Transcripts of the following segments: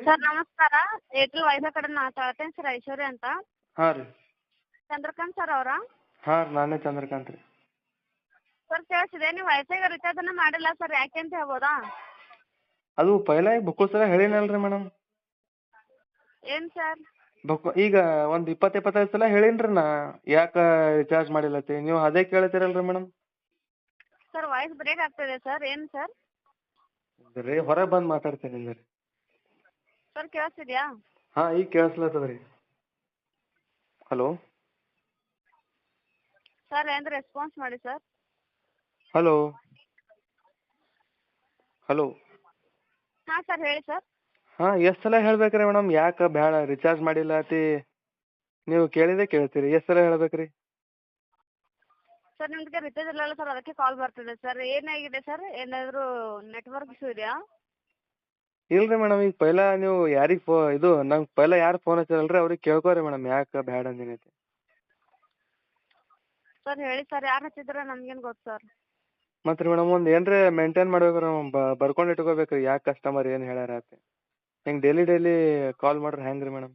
Sir ನಮಸ್ಕಾರ. Airtel wifi ಕಡೆ ಮಾತಾಡ್ತೇನೆ ಸರ್, ಐಶ್ವರ್ಯ ಅಂತ. ಹಾಂ ರೀ. ಚಂದ್ರಕಾಂತ್ ಸರ್ ಅವರಾ? ಹಾಂ ರೀ, ನಾನೇ ಚಂದ್ರಕಾಂತ್ ರೀ. ಸರ್ ಕೇಳಿಸಿದೆ, ನೀವು ವೈಫೈಗೆ ರಿಚಾರ್ಜನ್ನು ಮಾಡಿಲ್ಲ ಸರ್, ಯಾಕೆ ಅಂತ ಹೇಳ್ಬೋದಾ? ಅದು ಪೈಲ ಬುಕ್ಕು ಸಲ ಹೇಳಿನಲ್ಲ ರೀ ಮೇಡಮ್. ಏನು ಸರ್? ಈಗ ಒಂದು 20-25 ಸಲ ಹೇಳೀನಿ ರೀ ನಾ, ಯಾಕೆ ರಿಚಾರ್ಜ್ ಮಾಡಿಲ್ಲತ್ತಿ. ನೀವು ಅದೇ ಕೇಳ್ತೀರಲ್ಲ ರೀ ಮೇಡಮ್. ಸರ್ ವಾಯ್ಸ್ ಬ್ರೇಕ್ ಆಗ್ತಿದೆ ಸರ್, ಏನು ಸರ್? ರೀ ಹೊರಗೆ ಬಂದು ಮಾತಾಡ್ತೀನಿ ರೀ. ಸರ್ ಕೇಳಿಸ್ತಿದ್ಯಾ? ಹಾಂ, ಈಗ ಕೇಳಿಸ್ಲತ್ತದ ರೀ. ಹಲೋ ಸರ್ ಏನು ರೆಸ್ಪಾನ್ಸ್ ಮಾಡಿ ಸರ್. ಹಲೋ ಹಲೋ ಹಾಂ ಸರ್ ಹೇಳಿ ಸರ್. ಹಾಂ, ಎಷ್ಟು ಸಲ ಹೇಳ್ಬೇಕು ರೀ ಮೇಡಮ್, ಯಾಕೆ ಬೇಡ ರಿಚಾರ್ಜ್ ಮಾಡಿಲ್ಲ ಅತಿ. ನೀವು ಕೇಳಿದೆ ಕೇಳ್ತೀರಿ, ಎಷ್ಟು ಸಲ ಹೇಳ್ಬೇಕು ರೀ? ಸರ್ ನಿಮ್ಗೆ ರಿಚಾರ್ಜ್ ಇಲ್ಲಲ್ಲ ಸರ್, ಅದಕ್ಕೆ ಕಾಲ್ ಬರ್ತಿದೆ ಸರ್. ಏನಾಗಿದೆ ಸರ್, ಏನಾದರೂ ನೆಟ್ವರ್ಕ್ ಇಶ್ಯೂ ಇದೆಯಾ? ಇಲ್ಲ ರೀ ಮೇಡಮ್, ಈಗ ಪೈಲ ನೀವು ಯಾರಿಗೆ ಇದು ನಂಗೆ ಪೈಲ ಯಾರು ಫೋನ್ ಹಚ್ಚಿರಲ್ಲ ರೀ, ಅವ್ರಿಗೆ ಕೇಳ್ಕೊರಿ ಮೇಡಮ್, ಯಾಕೆ ಬೇಡ ಅಂದಿನೈತಿ. ಸರ್ ಹೇಳಿ ಸರ್, ಯಾರು ಹಚ್ಚಿದ್ರೆ ನಮ್ಗೇನು ಗೊತ್ತು ಸರ್. ಮತ್ತು ರೀ ಮೇಡಮ್, ಒಂದು ಏನರೇ ಮೇಂಟೈನ್ ಮಾಡ್ಬೇಕು ರೀ, ಬರ್ಕೊಂಡು ಇಟ್ಕೋಬೇಕು ರೀ, ಯಾಕೆ ಕಸ್ಟಮರ್ ಏನು ಹೇಳ್ಯಾರ ಅಂತ. ಹಿಂಗೆ ಡೈಲಿ ಕಾಲ್ ಮಾಡ್ರೆ ಹೆಂಗೆ ರೀ ಮೇಡಮ್?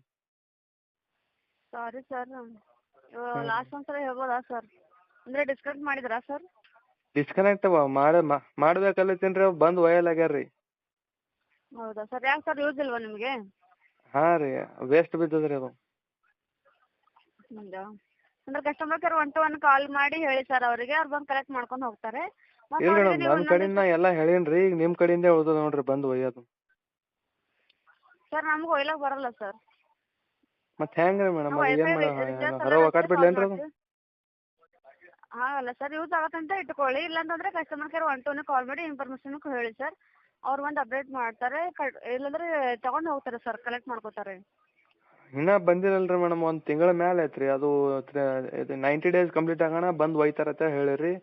ಸಾರಿ ಸರ್, ಹ್ಮ್. ಲಾಸ್ಟ್ ಒಂದು ಸಲ ಹೇಳ್ಬೋದಾ ಸರ್? ಅಂದರೆ ಡಿಸ್ಕನೆಕ್ಟ್ ಮಾಡಿದ್ರಾ ಸರ್? ಡಿಸ್ಕನೆಕ್ಟ್ ಮಾಡ್ಬೇಕಲ್ಲತ್ತೀನಿ ರೀ, ಬಂದು ಒಯ್ಯಲಾಗ್ಯಾರ ರೀ. ಹೌದಾ ಸರ್, ಯಾಕೆ ಸರ್ ಯೂಸ್ ಇಲ್ವಾ ನಿಮಗೆ? ಹಾಂ ರೀ, ವೇಸ್ಟ್ ಬಿದ್ದದ ರೀ ಅದು. ಹೌದಾ, ಅಂದ್ರೆ ಕಸ್ಟಮರ್ ಕೇರ್ 1 to 1 ಕಾಲ್ ಮಾಡಿ ಹೇಳಿ ಸರ್ ಅವರಿಗೆ, ಅವ್ರು ಬಂದು ಕಲೆಕ್ಟ್ ಮಾಡ್ಕೊಂಡು ಹೋಗ್ತಾರೆ. ಮತ್ತು ಇಲ್ಲ ಅವರಿಗೆ ಮೇಡಮ್, ನೀವು ನನ್ನ ಕಡೆಯಿಂದ ಎಲ್ಲ ಹೇಳೀನಿ ರೀ, ಈಗ ನಿಮ್ಮ ಕಡೆಯಿಂದೇ ಉಳ್ದದ ನೋಡಿರಿ ಬಂದು ಒಯ್ಯೋದು. ಸರ್ ನಮ್ಗೆ ಒಯ್ಲಕ್ಕೆ ಬರಲ್ಲ ಸರ್. ಮತ್ತು ಹೆಂಗೆ ರೀ ಮೇಡಮ್, ಅದು ಏನು ವೈಫೈ ಮಾಡೋಣ, ರಿಚಾರ್ಜ್ ಹೊರಗೆ ಸಲುವಾಗಿ ಒಕ್ಕಾಡ್ಬಿಡ್ಲಿ ಕಾಲ್ ಏನು ರೀ ಅದು? ಮಾಡ್ತೀವಿ. ಆಗಲ್ಲ ಸರ್, ಯೂಸ್ ಆಗತ್ತಂತ ಇಟ್ಕೊಳ್ಳಿ, ಇಲ್ಲಾಂತಂದರೆ ಕಸ್ಟಮರ್ ಕೇರ್ 1 to 1 ಕಾಲ್ ಮಾಡಿ ಇನ್ಫಾರ್ಮೇಷನ್ ಹೇಳಿ ಸರ್. ಅವ್ರು ಬಂದು ಅಪ್ಡೇಟ್ ಮಾಡ್ತಾರೆ, ಇಲ್ಲಾಂದರೆ ತಗೊಂಡು ಹೋಗ್ತಾರೆ ಸರ್, ಕಲೆಕ್ಟ್ ಮಾಡ್ಕೋತಾರೆ. ಇನ್ನೂ ಬಂದಿರಲ್ಲ ರೀ ಮೇಡಮ್, ಒಂದು ತಿಂಗಳ ಮೇಲೆ ಆಯ್ತು ರೀ ಅದು. ಇದು 90 ಡೇಸ್ ಕಂಪ್ಲೀಟ್ ಆಗೋಣ ಬಂದು ಒಯ್ತಾರಂತ ಹೇಳಿರಿ.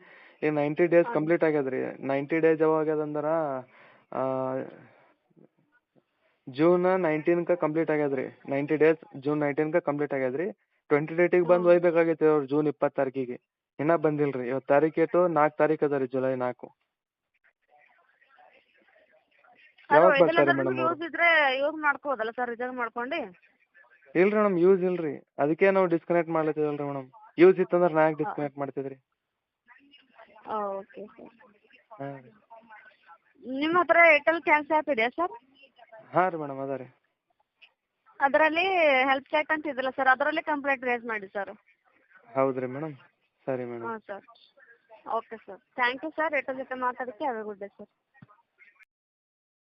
ಈಗ 90 ಡೇಸ್ ಹಾಂ ಕಂಪ್ಲೀಟ್ ಆಗ್ಯದ ರೀ. 90 ಡೇಸ್ ಯಾವಾಗ ಆಗ್ಯದ ಅಂದ್ರೆ ಜೂನ್ 19ಗೆ ಕಂಪ್ಲೀಟ್ ಆಗ್ಯದ ರೀ. 90 ಡೇಸ್ ಜೂನ್ 19ಗೆ ಕಂಪ್ಲೀಟ್ ಆಗ್ಯದ ರೀ. 20 ಡೇಟಿಗೆ ಬಂದು ಹಾಂ ಒಯ್ಬೇಕಾಗೈತೆ ಅವ್ರು ಜೂನ್ 20 ತಾರೀಕಿಗೆ. ಇನ್ನೂ ಬಂದಿಲ್ಲ ರೀ. ಇವತ್ತು ತಾರೀಕು ಎಷ್ಟು? 4 ತಾರೀಕು ಅದ ರೀ, ಜುಲೈ 4. ಸರ್ ಯಾವಾಗ ಒಯ್ದಿಲ್ಲ ಬರ್ತಾರೆ ಅಂದ್ರೆ ಮೇಡಮ್ ನಿಮ್ಗೆ ಅವರು? ಯೂಸ್ ಇದ್ದರೆ ಯೂಸ್ ಮಾಡ್ಕೋಬೋದಲ್ಲ ಸರ್, ರಿಚಾರ್ಜ್ ಮಾಡ್ಕೊಂಡು. ಇಲ್ಲ ರೀ ಮೇಡಮ್, ಯೂಸ್ ಇಲ್ಲ ರೀ, ಅದಕ್ಕೆ ನಾವು ಡಿಸ್ಕನೆಕ್ಟ್ ಮಾಡ್ಲತ್ತಿವಲ್ಲ ರೀ ಮೇಡಮ್. ಯೂಸ್ ಇತ್ತಂದ್ರೆ ನಾ ಯಾಕೆ ಡಿಸ್ಕನೆಕ್ಟ್ ಮಾಡ್ತಿದ್ರಿ? Okay sir. ಹಾಂ ರೀ. ನಿಮ್ಮ ಹತ್ರ ಏರ್ಟೆಲ್ ಥ್ಯಾಂಕ್ಸ್ ಆ್ಯಪ್ ಇದೆಯಾ ಸರ್? ಹಾಂ ರೀ ಮೇಡಮ್, ಅದ ರೀ. ಅದರಲ್ಲಿ ಹೆಲ್ಪ್ ಚಾಟ್ ಅಂತ ಇದೆಯಲ್ಲ ಸರ್, ಅದರಲ್ಲಿ ಕಂಪ್ಲೇಂಟ್ ರೇಸ್ ಮಾಡಿ ಸರ್. ಹೌದು ರೀ ಮೇಡಮ್, ಸರಿ ಮೇಡಮ್. ಹಾಂ sir. Okay sir, thank you sir, Airtel ಜೊತೆ ಮಾತಾಡೋಕ್ಕೆ. Have a good day sir.